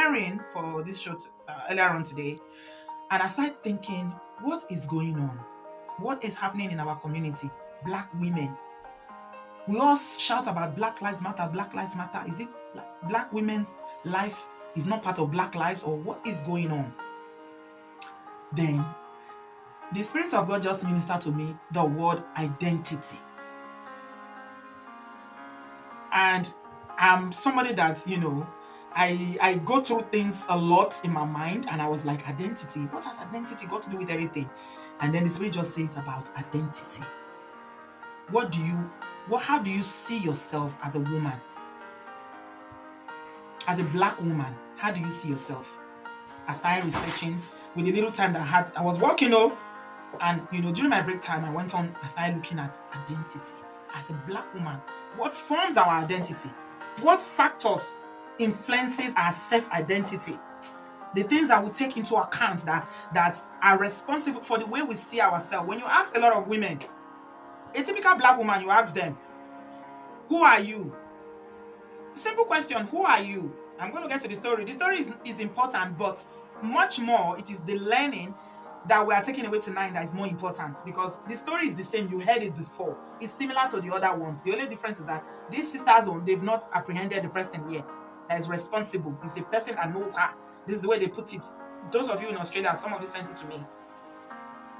preparing for this show earlier on today, and I started thinking, what is going on? What is happening in our community? Black women. We all shout about Black Lives Matter, Black Lives Matter. Is it like Black women's life is not part of Black lives, or what is going on? Then the Spirit of God just ministered to me the word identity. And I'm somebody that, I go through things a lot in my mind, and I was like, identity? What has identity got to do with everything? And then the Spirit just says about identity. How do you see yourself as a woman? As a Black woman, how do you see yourself? I started researching with the little time that I had. I was working, and during my break time, I started looking at identity. As a Black woman, what forms our identity? What factors influences our self-identity? The things that we take into account that are responsible for the way we see ourselves. When you ask a lot of women, a typical Black woman, you ask them, who are you? Simple question, who are you? I'm going to get to the story. The story is important, but much more, it is the learning that we are taking away tonight that is more important, because the story is the same. You heard it before. It's similar to the other ones. The only difference is that these sisters, they've not apprehended the person yet that is responsible. It's a person that knows her. This is the way they put it. Those of you in Australia, some of you sent it to me.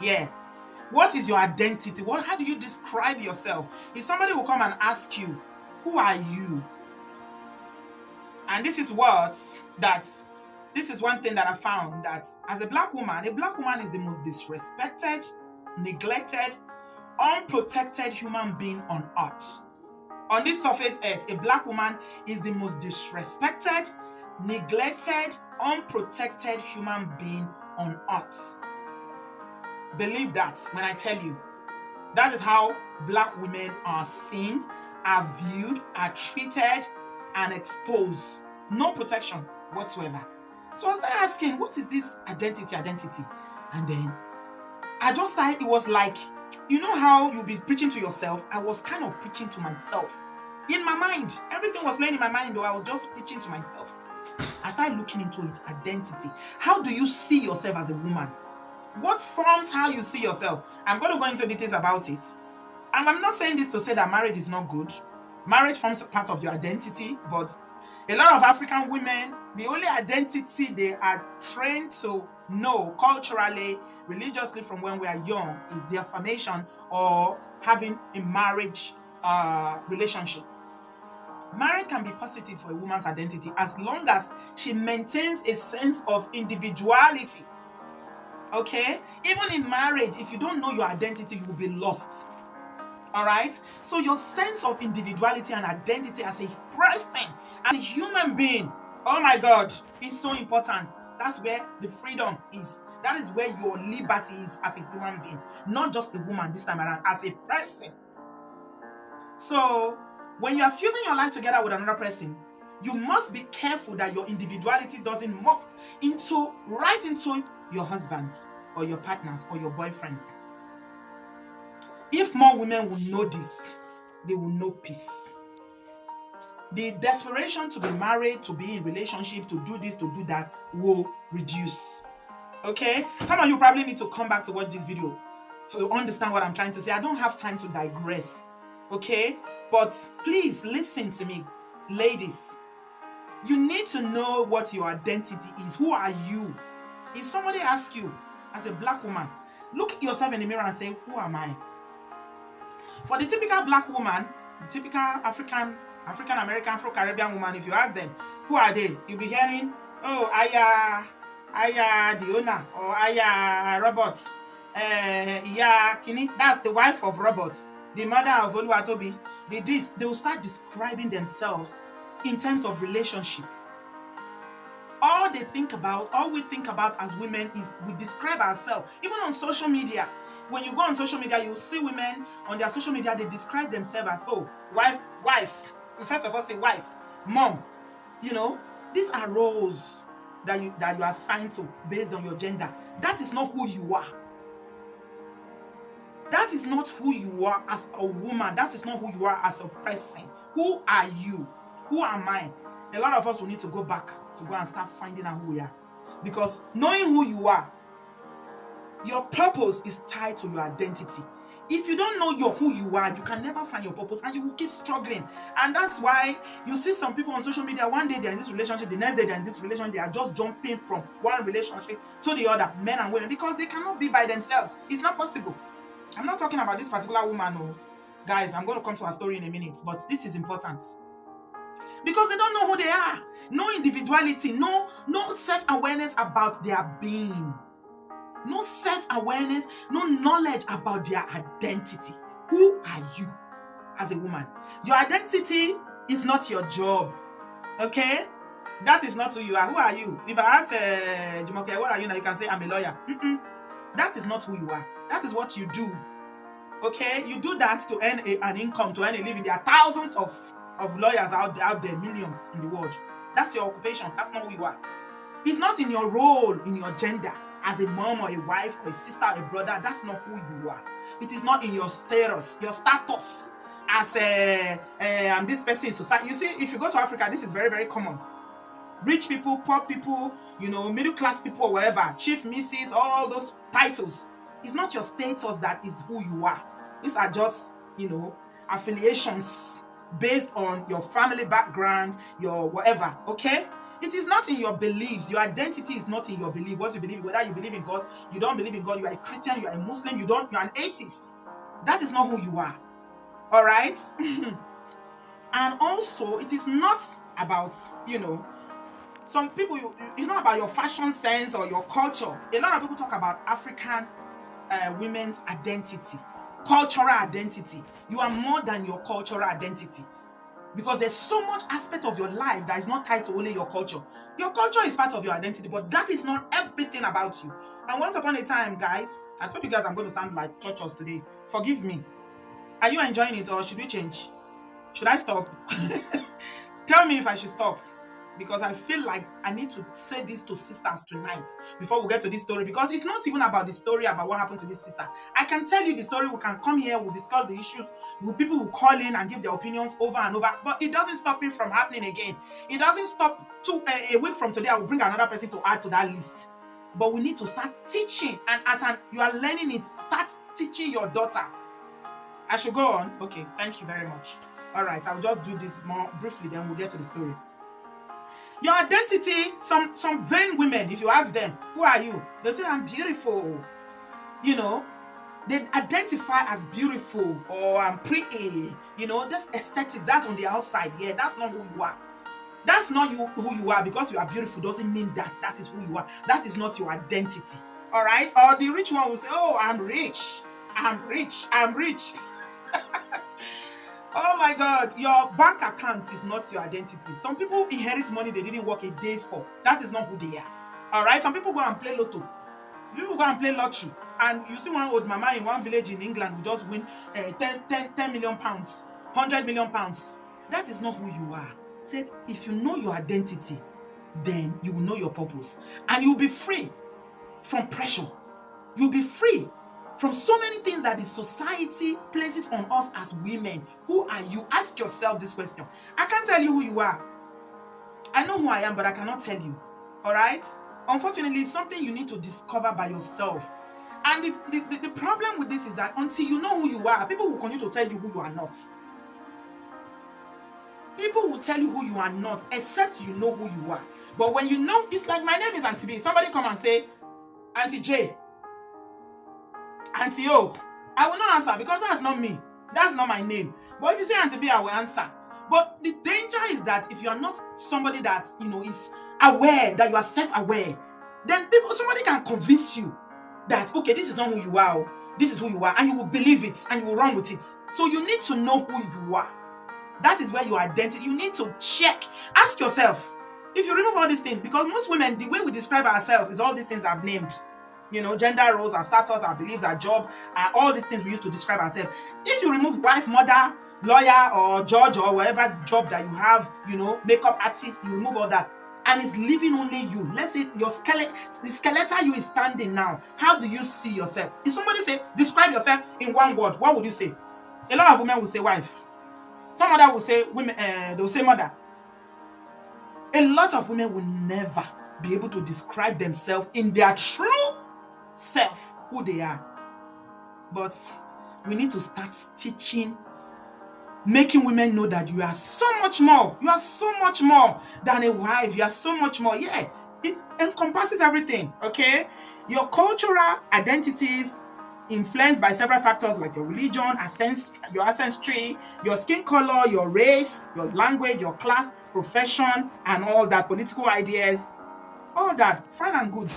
Yeah. What is your identity? How do you describe yourself? If somebody will come and ask you, who are you? And this is one thing that I found, that as a Black woman is the most disrespected, neglected, unprotected human being on earth. On this surface earth, a Black woman is the most disrespected, neglected, unprotected human being on earth. Believe that when I tell you. That is how Black women are seen, are viewed, are treated, and exposed. No protection whatsoever. So I was asking, what is this identity? And then I just started, it was like, how you be preaching to yourself? I was kind of preaching to myself. In my mind. Everything was playing in my mind, though. I was just preaching to myself. I started looking into it, identity. How do you see yourself as a woman? What forms how you see yourself? I'm going to go into details about it. And I'm not saying this to say that marriage is not good. Marriage forms part of your identity, but a lot of African women, the only identity they are trained to know culturally, religiously from when we are young is the affirmation or having a marriage relationship. Marriage can be positive for a woman's identity as long as she maintains a sense of individuality. Okay? Even in marriage, if you don't know your identity, you will be lost. All right? So your sense of individuality and identity as a person, as a human being, oh my God, is so important. That's where the freedom is. That is where your liberty is as a human being. Not just a woman this time around, as a person. So when you are fusing your life together with another person, you must be careful that your individuality doesn't morph right into your husbands or your partners or your boyfriends. If more women will know this, they will know peace. The desperation to be married, to be in relationship, to do this, to do that will reduce. Okay? Some of you probably need to come back to watch this video to understand what I'm trying to say. I don't have time to digress. Okay? But please listen to me, ladies. You need to know what your identity is. Who are you? If somebody asks you, as a Black woman, look at yourself in the mirror and say, who am I? For the typical Black woman, the typical African-American, Afro-Caribbean woman, if you ask them, who are they? You'll be hearing, oh, Aya the owner, or Aya Robert. Kini, that's the wife of Robert, the mother of Oluwatobi. They will start describing themselves in terms of relationship. All we think about as women is we describe ourselves. Even on social media, when you go on social media, you'll see women on their social media, they describe themselves as, oh, wife. First of all, say wife, mom. These are roles that you are assigned to based on your gender. That is not who you are. That is not who you are as a woman. That is not who you are as a person. Who are you? Who am I? A lot of us will need to go back to go and start finding out who we are. Because knowing who you are, your purpose is tied to your identity. If you don't know who you are, you can never find your purpose and you will keep struggling. And that's why you see some people on social media, one day they're in this relationship, the next day they're in this relationship, they are just jumping from one relationship to the other, men and women, because they cannot be by themselves. It's not possible. I'm not talking about this particular woman. Oh, guys, I'm going to come to her story in a minute, but this is important. Because they don't know who they are. No individuality, no self-awareness about their being. No self-awareness, no knowledge about their identity. Who are you as a woman? Your identity is not your job. Okay? That is not who you are. Who are you? If I ask Jumoke, what are you now? You can say, I'm a lawyer. That is not who you are. That is what you do. Okay? You do that to earn an income, to earn a living. There are thousands of lawyers out there, millions in the world. That's your occupation. That's not who you are. It's not in your role, in your gender. As a mom or a wife or a sister or a brother, that's not who you are. It is not in your status as I'm this person in society. You see, if you go to Africa, this is very, very common. Rich people, poor people, middle class people or whatever, chief, missus, all those titles. It's not your status that is who you are. These are just, affiliations based on your family background, your whatever, okay? It is not in your beliefs. Your identity is not in your belief. What you believe, whether you believe in God, you don't believe in God, you are a Christian, you are a Muslim, you're an atheist. That is not who you are. All right? And also, it is not about, some people, it's not about your fashion sense or your culture. A lot of people talk about African women's identity, cultural identity. You are more than your cultural identity. Because there's so much aspect of your life that is not tied to only your culture. Your culture is part of your identity, but that is not everything about you. And once upon a time, guys, I told you guys I'm going to sound like churches today. Forgive me. Are you enjoying it or should we change? Should I stop? Tell me if I should stop. Because I feel like I need to say this to sisters tonight before we get to this story. Because it's not even about the story about what happened to this sister. I can tell you the story. We can come here. We'll discuss the issues. People will call in and give their opinions over and over. But it doesn't stop it from happening again. It doesn't stop. A week from today, I will bring another person to add to that list. But we need to start teaching. And as you are learning it, start teaching your daughters. I should go on? Okay. Thank you very much. All right. I'll just do this more briefly. Then we'll get to the story. Your identity, some vain women, if you ask them, who are you? They say, I'm beautiful. They identify as beautiful or I'm pretty. That's aesthetics. That's on the outside. Yeah, that's not who you are. That's not who you are. Because you are beautiful doesn't mean that is who you are. That is not your identity. All right? Or the rich one will say, oh, I'm rich. I'm rich. I'm rich. Oh my God, your bank account is not your identity. Some people inherit money they didn't work a day for. That is not who they are. All right? Some people go and play lotto. People go and play lottery. And you see one old mama in one village in England who just win 10 million pounds, 100 million pounds. That is not who you are. Said, if you know your identity, then you will know your purpose. And you'll be free from pressure. You'll be free from so many things that the society places on us as women. Who are you? Ask yourself this question. I can't tell you who you are. I know who I am, but I cannot tell you. All right? Unfortunately, it's something you need to discover by yourself. And the problem with this is that until you know who you are, people will continue to tell you who you are not. People will tell you who you are not, except you know who you are. But when you know, it's like my name is Auntie B. Somebody come and say, Auntie J, Auntie O, I will not answer because that's not me. That's not my name. But if you say Auntie B, I will answer. But the danger is that if you are not somebody that, is aware, that you are self-aware, then somebody can convince you that, okay, this is not who you are. This is who you are. And you will believe it and you will run with it. So you need to know who you are. That is where your identity, you need to check. Ask yourself, if you remove all these things, because most women, the way we describe ourselves is all these things I've named. Gender roles, our status, our beliefs, our job, all these things we use to describe ourselves. If you remove wife, mother, lawyer, or judge, or whatever job that you have, makeup artist, you remove all that, and it's leaving only you. Let's say the skeletal you is standing now. How do you see yourself? If somebody say, describe yourself in one word, what would you say? A lot of women will say wife. Some other will say women. They'll say mother. A lot of women will never be able to describe themselves in their true self, who they are. But we need to start teaching, making women know that you are so much more. You are so much more than a wife. You are so much more. Yeah, it encompasses everything, okay? Your cultural identities influenced by several factors like your religion, your ancestry, your skin color, your race, your language, your class, profession, and all that, political ideas, all that, fine and good.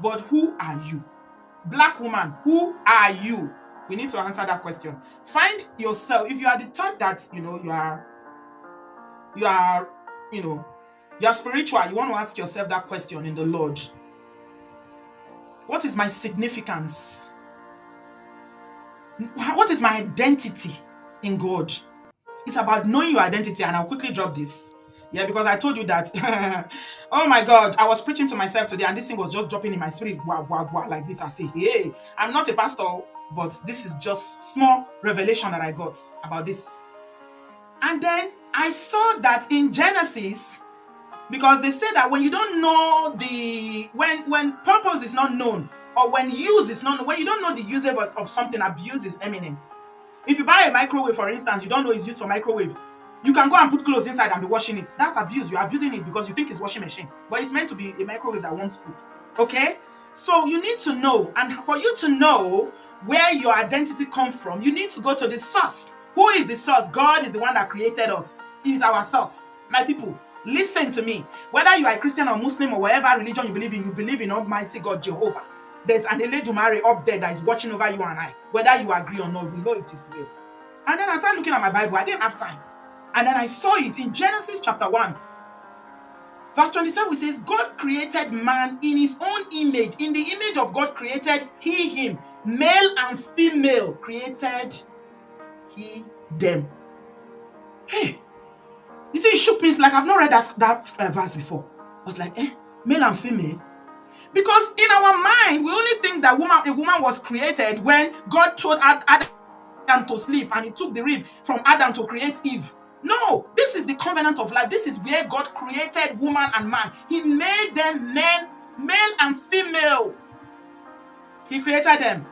But who are you? Black woman, who are you? We need to answer that question. Find yourself. If you are the type that, you are spiritual, you want to ask yourself that question in the Lord. What is my significance? What is my identity in God? It's about knowing your identity, and I'll quickly drop this. Yeah, because I told you that, oh my God, I was preaching to myself today, and this thing was just dropping in my spirit, wah, wah, wah, like this. I say, hey, I'm not a pastor, but this is just small revelation that I got about this. And then I saw that in Genesis, because they say that when you don't know when purpose is not known, or when use is not known, when you don't know the use of something, abuse is imminent. If you buy a microwave, for instance, you don't know it's used for microwave, you can go and put clothes inside and be washing it. That's abuse. You're abusing it because you think it's washing machine, but it's meant to be a microwave that warms food. Okay? So you need to know, and for you to know where your identity comes from, you need to go to the source. Who is the source? God is the one that created us. He is our source. My people, listen to me. Whether you are a Christian or Muslim or whatever religion you believe in Almighty God, Jehovah. There's an Eledumare up there that is watching over you and I. Whether you agree or not, we know it is real. And then I started looking at my Bible. I didn't have time. And then I saw it in Genesis chapter 1. Verse 27, it says, God created man in his own image. In the image of God created he him. Male and female created he them. Hey, you see, it shook me. It's like I've not read that verse before. I was like, male and female? Because in our mind, we only think that a woman was created when God told Adam to sleep, and he took the rib from Adam to create Eve. No, this is the covenant of life. This is where God created woman and man. He made them men, male and female. He created them.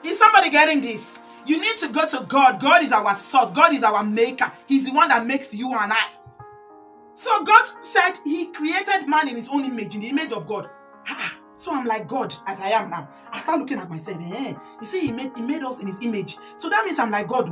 Is somebody getting this? You need to go to God. God is our source. God is our maker. He's the one that makes you and I. So God said he created man in his own image, in the image of God. So I'm like God, as I am now. I start looking at myself. You see, he made us in his image. So that means I'm like God.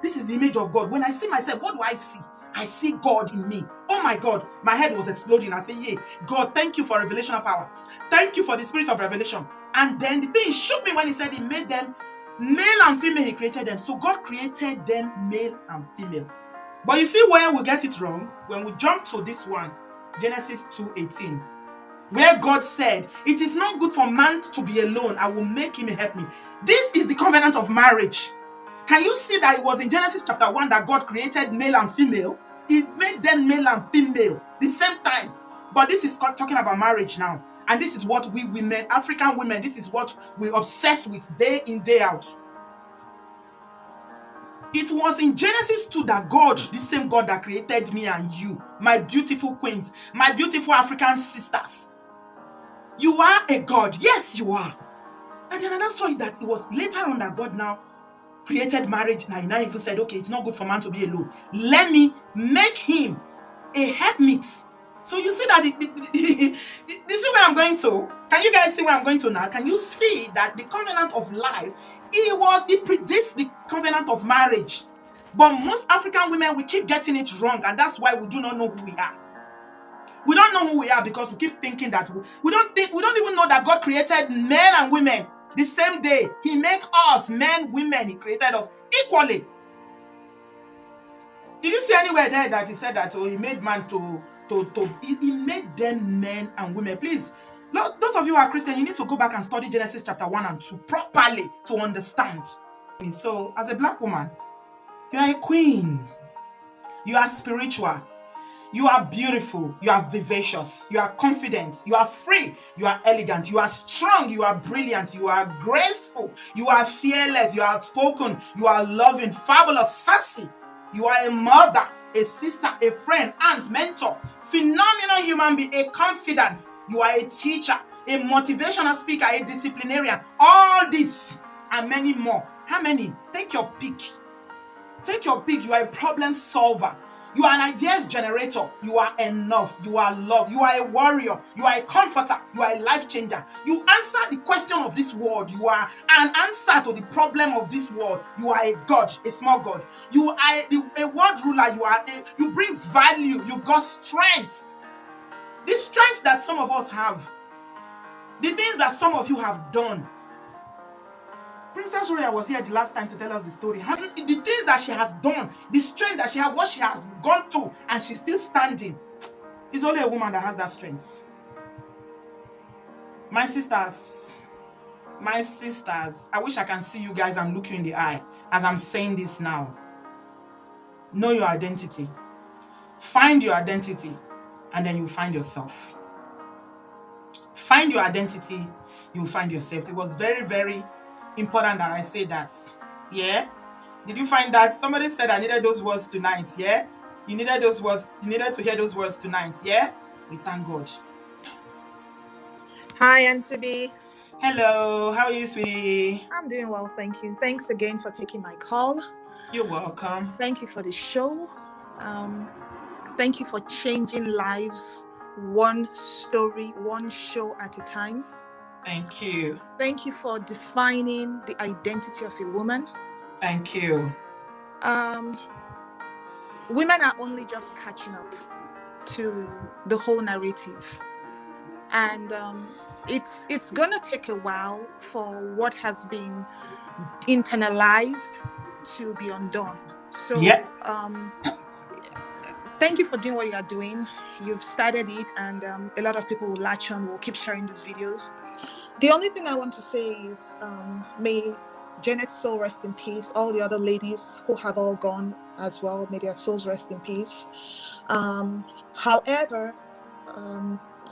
This is the image of God. When I see myself, what do I see? I see God in me. Oh my God, my head was exploding. I say, God, thank you for revelational power. Thank you for the spirit of revelation. And then the thing shook me when he said he made them male and female. He created them. So God created them male and female. But you see where we get it wrong? When we jump to this one, Genesis 2:18, where God said, it is not good for man to be alone. I will make him help me. This is the covenant of marriage. Can you see that it was in Genesis chapter 1 that God created male and female? He made them male and female the same time. But this is talking about marriage now. And this is what we women, African women, this is what we're obsessed with day in, day out. It was in Genesis 2 that God, the same God that created me and you, my beautiful queens, my beautiful African sisters. You are a God. Yes, you are. And then I saw that it was later on that God now created marriage. Now he now even said, okay, it's not good for man to be alone. Let me make him a helpmeet. So you see that, you see where I'm going to? Can you guys see where I'm going to now? Can you see that the covenant of life, it predicts the covenant of marriage. But most African women, we keep getting it wrong, and that's why we do not know who we are. We don't know who we are because we keep thinking that we don't even know that God created men and women the same day. He made us men, women. He created us equally. Did you see anywhere there that he said that he made man he made them men and women? Please, those of you who are Christian, you need to go back and study Genesis chapter 1 and 2 properly to understand. So, as a black woman, you are a queen. You are spiritual. You are beautiful. You are vivacious. You are confident. You are free. You are elegant. You are strong. You are brilliant. You are graceful. You are fearless. You are outspoken. You are loving, fabulous, sassy. You are a mother. a sister, a friend, aunt, mentor, phenomenal human being, a confidant. You are a teacher, a motivational speaker, a disciplinarian. All this and many more. How many? Take your pick. Take your pick. You are a problem solver. You are an ideas generator. You are enough. You are love. You are a warrior. You are a comforter. You are a life changer. You answer the question of this world. You are an answer to the problem of this world. You are a God, a small God. You are a world ruler. You bring value. You've got strength. The strength that some of us have. The things that some of you have done. Princess Roya was here the last time to tell us the story. The things that she has done, the strength that she has, what she has gone through, and she's still standing. It's only a woman that has that strength. My sisters, I wish I can see you guys and look you in the eye as I'm saying this now. Know your identity. Find your identity, and then you'll find yourself. Find your identity, you'll find yourself. It was very, very important that I say that. Yeah? Did you find that? Somebody said I needed those words tonight. Yeah? You needed those words. You needed to hear those words tonight. Yeah? We thank God. Hi, Auntie B. Hello. How are you, sweetie? I'm doing well, thank you. Thanks again for taking my call. You're welcome. Thank you for the show. Thank you for changing lives, one story, one show at a time. Thank you. Thank you for defining the identity of a woman. Thank you. Women are only just catching up to the whole narrative. And it's going to take a while for what has been internalized to be undone. So thank you for doing what you are doing. You've started it, and a lot of people will latch on, will keep sharing these videos. The only thing I want to say is may Janet's soul rest in peace. All the other ladies who have all gone as well, may their souls rest in peace. However,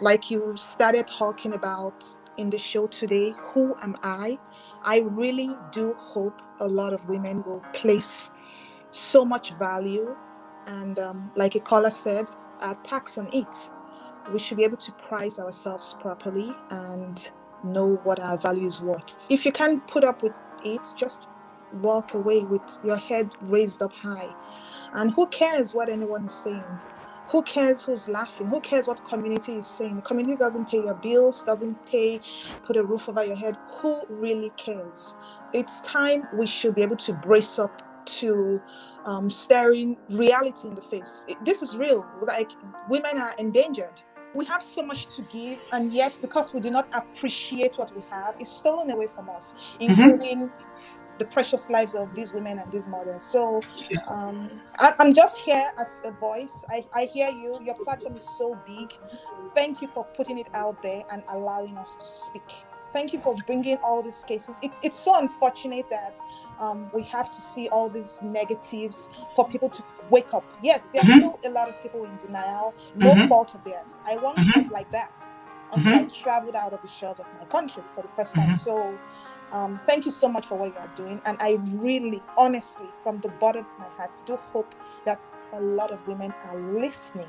like you started talking about in the show today, who am I? I really do hope a lot of women will place so much value and like a caller said, tax on it. We should be able to price ourselves properly and know what our value is worth. If you can't put up with it, just walk away with your head raised up high. And who cares what anyone is saying? Who cares who's laughing? Who cares what community is saying? The community doesn't pay your bills, doesn't put a roof over your head. Who really cares? It's time we should be able to brace up to staring reality in the face. This is real. Like, women are endangered. We have so much to give, and yet because we do not appreciate what we have, it's stolen away from us, including the precious lives of these women and these mothers. So I'm just here as a voice. I hear you. Your platform is so big. Thank you for putting it out there and allowing us to speak. Thank you for bringing all these cases. It's so unfortunate that we have to see all these negatives for people to wake up. Yes, there are still a lot of people in denial. No fault of theirs. I once was like that until I traveled out of the shores of my country for the first time. So thank you so much for what you are doing. And I really, honestly, from the bottom of my heart, do hope that a lot of women are listening,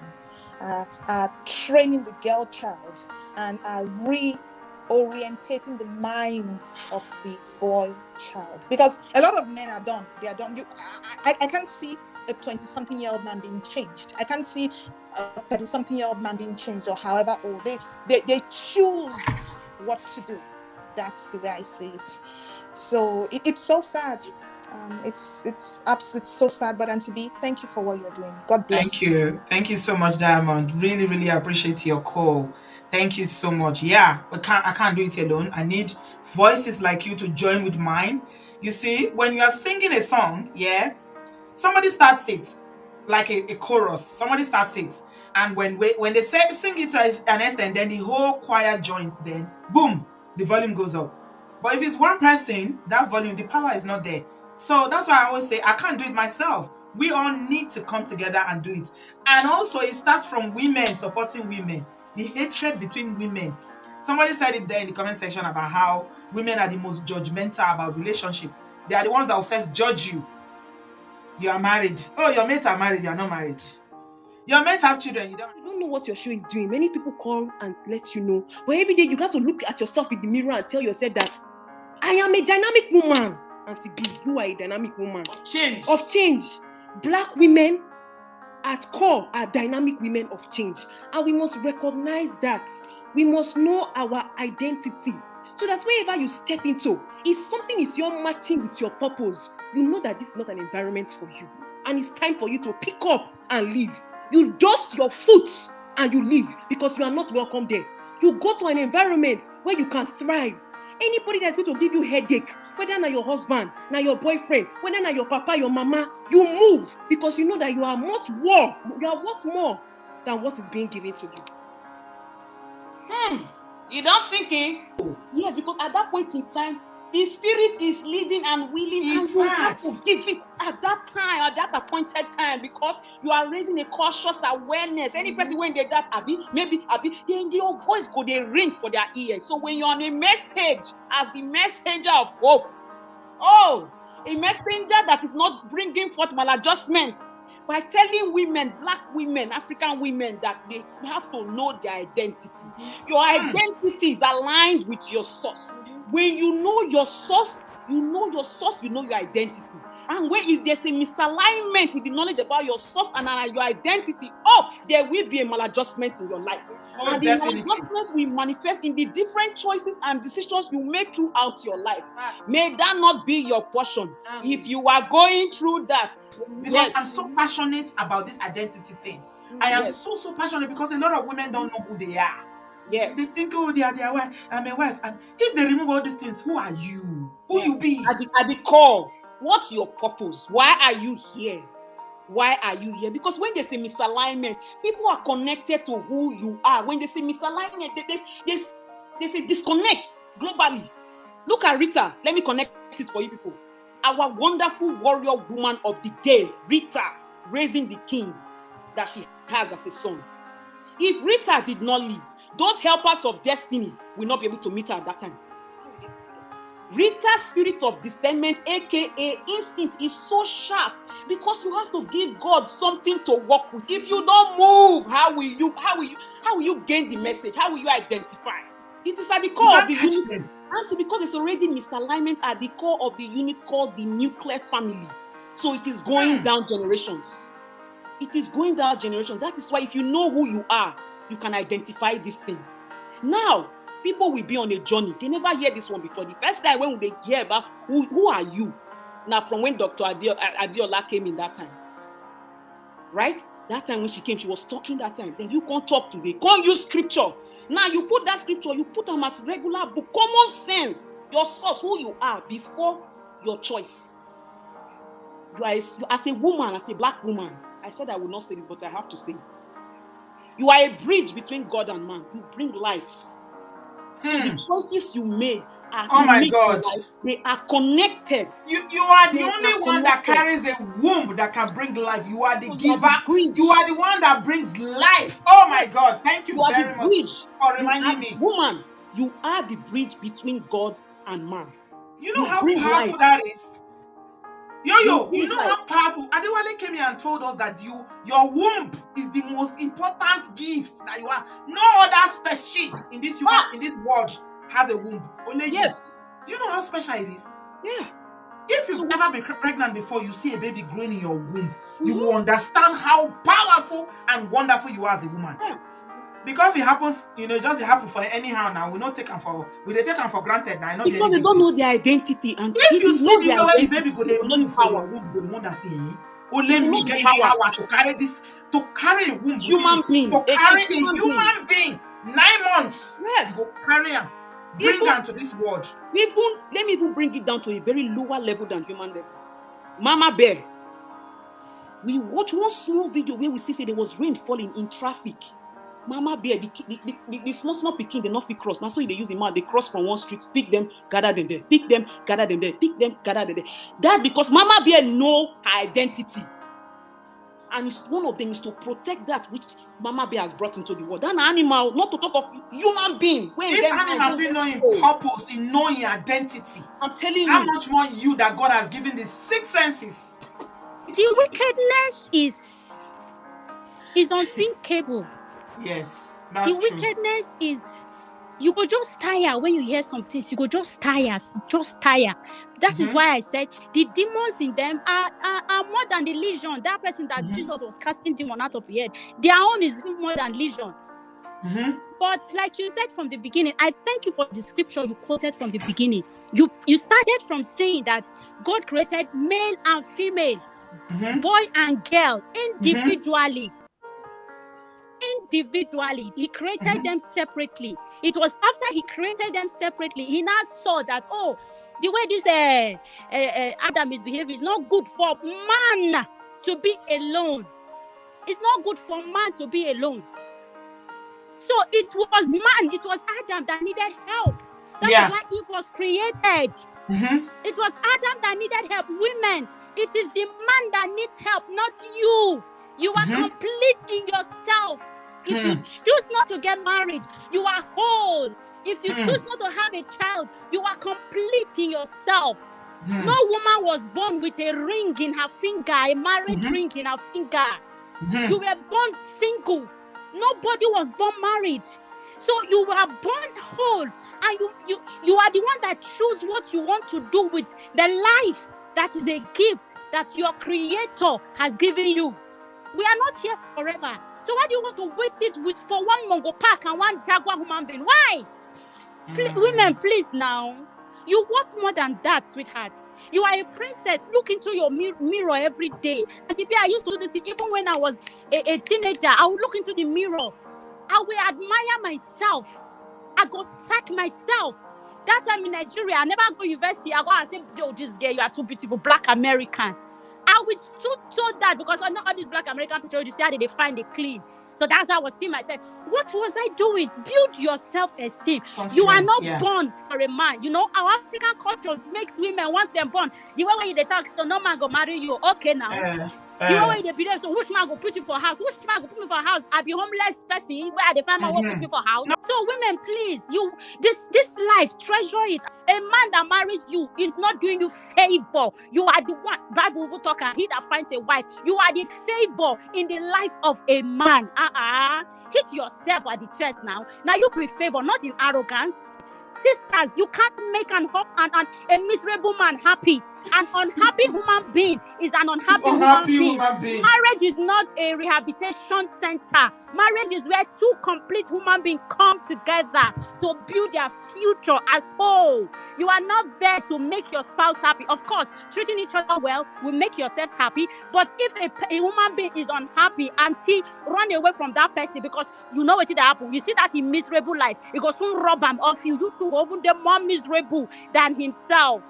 are training the girl child, and are reorientating the minds of the boy child. Because a lot of men are done. They are done. I can't see a 20-something-year-old man being changed. I can't see a 30-something-year-old man being changed, or however old. They choose what to do. That's the way I see it. So it's so sad. It's absolutely so sad. But Auntie B, thank you for what you're doing. God bless. Thank you so much, Diamond. Really, really appreciate your call. Thank you so much. Yeah, I can't do it alone. I need voices like you to join with mine. You see, when you are singing a song, somebody starts it like a chorus. Somebody starts it, and when they sing it to an extent, then the whole choir joins. Then boom, the volume goes up. But if it's one person, that volume, the power is not there. So that's why I always say I can't do it myself. We all need to come together and do it. And also it starts from women supporting women. The hatred between women. Somebody said it there in the comment section about how women are the most judgmental about relationship. They are the ones that will first judge you. You are married. Oh, your mates are married. You are not married. Your mates have children. You don't know what your show is doing. Many people call and let you know. But every day you got to look at yourself in the mirror and tell yourself that I am a dynamic woman. Auntie B, you are a dynamic woman. Of change. Black women at core are dynamic women of change. And we must recognize that. We must know our identity. So that wherever you step into, if something is your matching with your purpose, you know that this is not an environment for you. And it's time for you to pick up and leave. You dust your foot and you leave because you are not welcome there. You go to an environment where you can thrive. Anybody that's going to give you headache, whether not your husband, not your boyfriend, whether not your papa, your mama, you move because you know that you are much more. You are worth more than what is being given to you. You don't think it? Yes, because at that point in time, the spirit is leading and willing, and you have to fact. give it at that time, at that appointed time, because you are raising a cautious awareness. Any person when they that maybe then your voice go they ring for their ears. So when you're on a message as the messenger of hope, a messenger that is not bringing forth maladjustments, by telling women, black women, African women, that they have to know their identity. Your identity is aligned with your source. When you know your source, you know your identity. And if there's a misalignment with the knowledge about your source and your identity, there will be a maladjustment in your life. And the maladjustment will manifest in the different choices and decisions you make throughout your life. May that not be your portion. If you are going through that, because I'm so passionate about this identity thing. I am so passionate because a lot of women don't know who they are. Yes. They think, they are their wife. I'm a wife. And if they remove all these things, who are you? Who you be? At the core, what's your purpose? Why are you here? Why are you here? Because when they say misalignment, people are connected to who you are. When they say misalignment, they say disconnect globally. Look at Rita. Let me connect it for you people. Our wonderful warrior woman of the day, Rita, raising the king that she has as a son. If Rita did not leave, those helpers of destiny will not be able to meet her at that time. Rita's spirit of discernment, aka instinct, is so sharp because you have to give God something to work with. If you don't move, how will you gain the message? How will you identify? It is at the core of the unit. And because there's already misalignment at the core of the unit called the nuclear family. So it is going down generations. It is going down generations. That is why if you know who you are, you can identify these things. Now, people will be on a journey. They never hear this one before. The first time when they hear about who are you? Now, from when Dr. Adiola came in that time. Right? That time when she came, she was talking that time. Then you can't talk today. Can't use scripture. Now you put that scripture, you put them as regular book. Common sense. Your source, who you are before your choice. You are as a woman, as a black woman. I said I will not say this, but I have to say it. You are a bridge between God and man. You bring life. So the choices you made are they are connected. You are the only one that carries a womb that can bring life. You are the giver. You are the one that brings life. Oh my God. Thank you very much for reminding me. Woman, you are the bridge between God and man. You know how powerful that is? You know how powerful? Adewale came here and told us that your womb is the most important gift that you are. No other species in this world has a womb. Only you. Do you know how special it is? Yeah. If you've ever been pregnant before, you see a baby growing in your womb, you will understand how powerful and wonderful you are as a woman. Yeah. Because it happens, it just happens for anyhow now. We don't take them for granted now. Because they don't know their identity. And if you see the way the baby go, they move for your womb, the one that say, let me get power to carry this, to carry a womb, human being, to carry a human being 9 months. Yes, you go carry him, bring her to this world. Let me even bring it down to a very lower level than human level. Mama Bear. We watch one small video where we see say there was rain falling in traffic. Mama Bear, the small picking, they not fit cross. Now so they use the mouth, they cross from one street, pick them, gather them there, pick them, gather them there, pick them, gather them there. That because Mama Bear know her identity. And one of them is to protect that which Mama Bear has brought into the world. That animal, not to talk of human being. If animals will know in purpose, in knowing identity, I'm telling you. How much more you that God has given the 6 senses. The wickedness is unthinkable. Yes, The that's true. wickedness is, you go just tire when you hear some things. You go just tire. That is why I said the demons in them are more than the legion. That person that Jesus was casting demon out of your head, their own is even more than legion. But like you said from the beginning, I thank you for the scripture you quoted from the beginning. You started from saying that God created male and female, boy and girl, individually. He created them separately. It was after he created them separately, he now saw that, oh, the way this Adam is behaving is not good for man to be alone. It's not good for man to be alone. So it was man, it was Adam that needed help. That is why he was created. It was Adam that needed help. Women, it is the man that needs help, not you. You are complete in yourself. If you choose not to get married, you are whole. If you choose not to have a child, you are complete in yourself. No woman was born with a ring in her finger, a marriage ring in her finger. You were born single. Nobody was born married. So you were born whole, and you are the one that choose what you want to do with the life that is a gift that your creator has given you. We are not here forever. So why do you want to waste it for one Mongo Park and one Jaguar human being? Why? Women, please now. You want more than that, sweetheart. You are a princess. Look into your mirror every day. And I used to do this even when I was a teenager. I would look into the mirror. I will admire myself. I go sack myself. That time in Nigeria, I never go to university. I go and say, "Oh, this girl, you are too beautiful, Black American." I would still that because I know all these Black American pictures, you see how they find it clean. So that's how I was seeing myself. What was I doing? Build your self-esteem. You are not born for a man. You know, our African culture makes women, once they're born, the way when they talk, so no man go marry you. Okay now. The way when they be there, so which man go put you for house? Which man go put me for house? I be homeless person. Where the family will put me for house? No. So women, please, this life, treasure it. A man that marries you is not doing you favor. You are the one. Bible will talk, and he that finds a wife, you are the favor in the life of a man. Hit yourself at the chest now. Now you be favor, not in arrogance. Sisters, you can't make a miserable man happy. An unhappy human being is an unhappy human being. Marriage is not a rehabilitation center. Marriage is where two complete human beings come together to build their future as whole. You are not there to make your spouse happy. Of course, treating each other well will make yourselves happy. But if a human being is unhappy, auntie, run away from that person because you know what it happen. You see that in miserable life, it will soon rob him off you. You two even the more miserable than himself.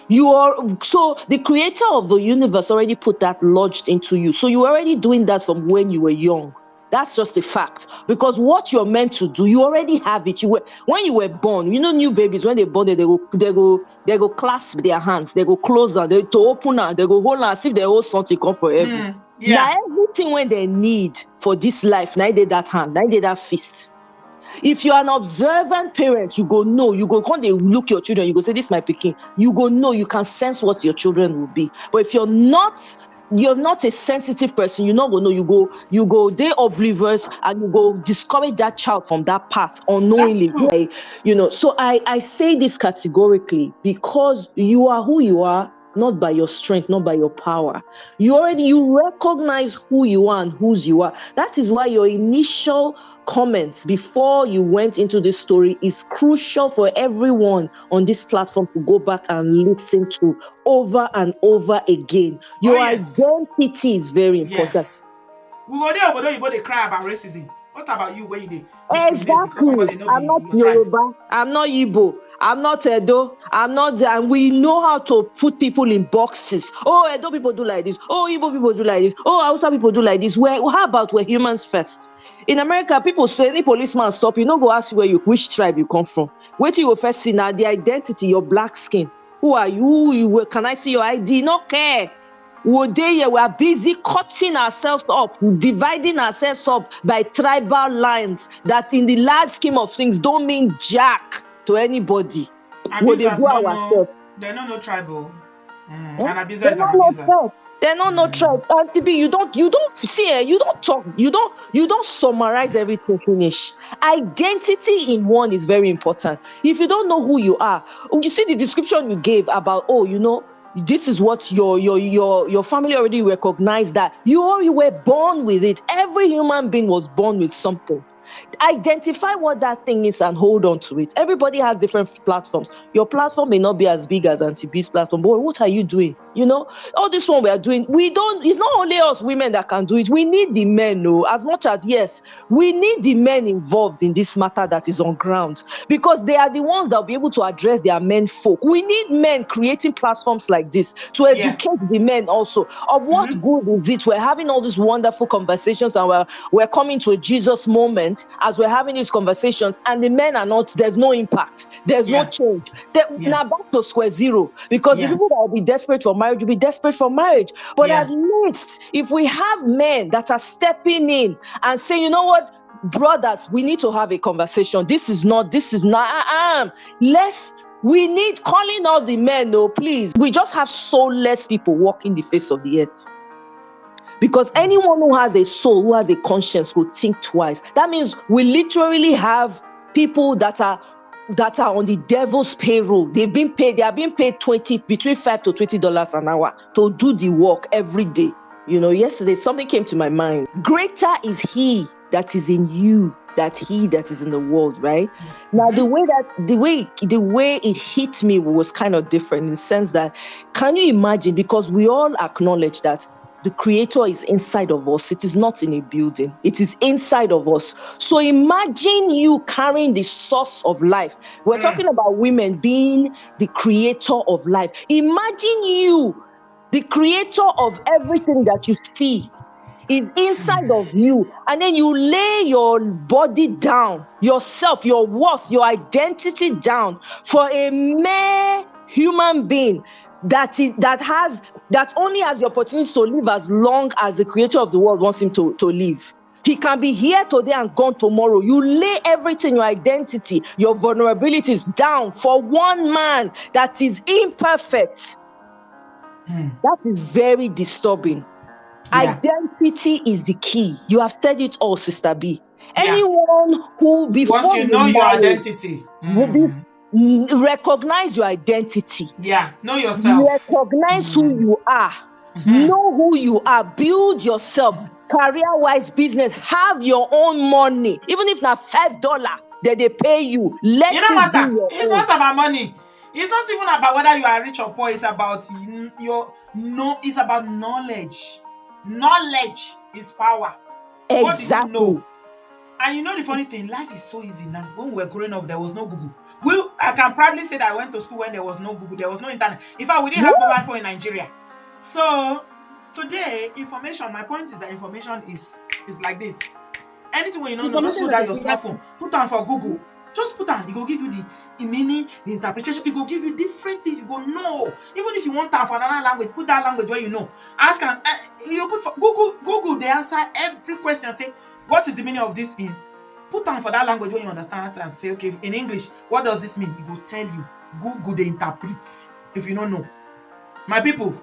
So the creator of the universe already put that lodged into you. So you were already doing that from when you were young. That's just a fact. Because what you're meant to do, you already have it. When you were born, you know, new babies, when they're born, they go clasp their hands, they go close them, they to open them, they go hold them as if they hold something come forever. Now everything when they need for this life, now they that hand, now they that fist. If you're an observant parent, you go know, you go come they look your children, you go say, this is my pikin. You go know, you can sense what your children will be. But if you're not a sensitive person, you not go know, you go they oblivious, and you go discourage that child from that path unknowingly. So I say this categorically because you are who you are, not by your strength, not by your power. You recognize who you are and whose you are. That is why your initial comments before you went into this story is crucial for everyone on this platform to go back and listen to over and over again. Your identity is very important. We go there, but they cry about racism. What about you when you did? Exactly. I'm not Yoruba. I'm not Igbo. I'm not Edo. And we know how to put people in boxes. Oh, Edo people do like this. Oh, Igbo people do like this. Oh, Hausa people do like this. How about we're humans first? In America, people say any policeman stop you, no go ask you which tribe you come from. Wait till you first see now the identity, your black skin. Who are you? Can I see your ID? No care. We are busy cutting ourselves up, dividing ourselves up by tribal lines that in the large scheme of things don't mean jack to anybody. They're not no tribal. And abuser is an abuser. They're not no tribe. Auntie B, you don't see, you don't talk, you don't summarize everything finish. Identity in one is very important. If you don't know who you are, you see the description you gave about, this is what your family already recognized, that you were born with it. Every human being was born with something. Identify what that thing is and hold on to it. Everybody has different platforms. Your platform may not be as big as Auntie B's platform, but what are you doing? All this one we are doing, it's not only us women that can do it. We need the men, as much as, yes, we need the men involved in this matter that is on ground, because they are the ones that will be able to address their men folk. We need men creating platforms like this to educate the men also of what good is it. We're having all these wonderful conversations, and we're coming to a Jesus moment as we're having these conversations, and the men are not, there's no impact, there's no change. Now back to square zero, because the people that will be desperate for marriage will be desperate for marriage. But at least if we have men that are stepping in and saying, you know what, brothers, we need to have a conversation. This is not we need calling all the men. No, please. We just have soulless people walking the face of the earth. Because anyone who has a soul, who has a conscience, will think twice. That means we literally have people that are on the devil's payroll. They are being paid between $5 to $20 an hour to do the work every day. Yesterday something came to my mind. Greater is he that is in you than he that is in the world, right? Now the way it hit me was kind of different, in the sense that, can you imagine, because we all acknowledge that the Creator is inside of us. It is not in a building. It is inside of us. So imagine you carrying the source of life. We're talking about women being the creator of life. Imagine you, the creator of everything that you see, is inside of you. And then you lay your body down, yourself, your worth, your identity down for a mere human being that only has the opportunity to live as long as the creator of the world wants him to live. He can be here today and gone tomorrow. You lay everything, your identity, your vulnerabilities down for one man that is imperfect. That is very disturbing. Identity is the key. You have said it all, Sister B. Anyone who, before once you know your identity, recognize your identity. Know yourself. Recognize who you are. Know who you are. Build yourself. Career-wise, business. Have your own money. Even if not $5 that they pay you. It's not about money. It's not even about whether you are rich or poor. It's about it's about knowledge. Knowledge is power. Exactly. What do you know? And the funny thing, life is so easy now. When we were growing up, there was no Google. I can proudly say that I went to school when there was no Google, there was no internet. In fact, we didn't have mobile phone in Nigeria. So today, my point is that information is like this. Anything when you don't know, just put down your smartphone, put on for Google. Just put on, it will give you the meaning, the interpretation. It will give you different things. You go know. Even if you want that for another language, put that language where you know. Ask you put for Google. They answer every question. Say, what is the meaning of this in? Put on for that language when you understand and say, okay, in English, what does this mean? It will tell you. Google they interpret if you don't know. My people,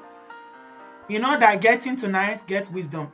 that getting tonight, get wisdom.